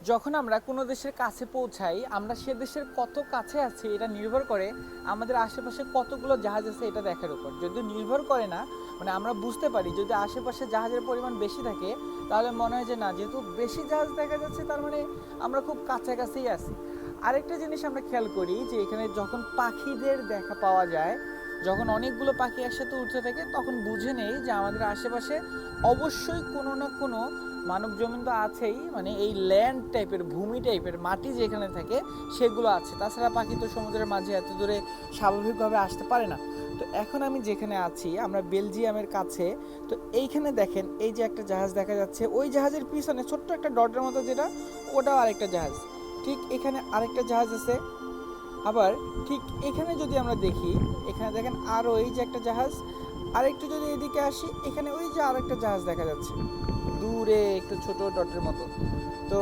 যখন আমরা কোনো দেশের কাছে পৌঁছাই, আমরা সে দেশের কত কাছে আছি এটা নির্ভর করে আমাদের আশেপাশে কতগুলো জাহাজ আছে এটা দেখার উপর। যদিও নির্ভর করে না, মানে আমরা বুঝতে পারি যদি আশেপাশে জাহাজের পরিমাণ বেশি থাকে তাহলে মনে হয় যে না, যেহেতু বেশি জাহাজ দেখা যাচ্ছে তার মানে আমরা খুব কাছাকাছিই আছি। আরেকটা জিনিস আমরা খেয়াল করি যে এখানে যখন পাখিদের দেখা পাওয়া যায়, যখন অনেকগুলো পাখি একসাথে উঠতে থাকে তখন বুঝে নেই যে আমাদের আশেপাশে অবশ্যই কোনো না কোনো মানব জমিন তো আছেই, মানে এই ল্যান্ড টাইপের, ভূমি টাইপের, মাটি যেখানে থাকে সেগুলো আছে। তাছাড়া পাখি তো সমুদ্রের মাঝে এত দূরে স্বাভাবিকভাবে আসতে পারে না। তো এখন আমি যেখানে আছি আমরা বেলজিয়ামের কাছে। তো এইখানে দেখেন এই যে একটা জাহাজ দেখা যাচ্ছে, ওই জাহাজের পিছনে ছোট্ট একটা ডটের মতো যেটা, ওটাও আরেকটা জাহাজ। ঠিক এখানে আরেকটা জাহাজ আছে। আবার ঠিক এখানে যদি আমরা দেখি, এখানে দেখেন আরও এই যে একটা জাহাজ। আর একটু যদি এদিকে আসি, এখানে ওই যে আরেকটা জাহাজ দেখা যাচ্ছে দূরে একটু ছোট ডটের মতো। তো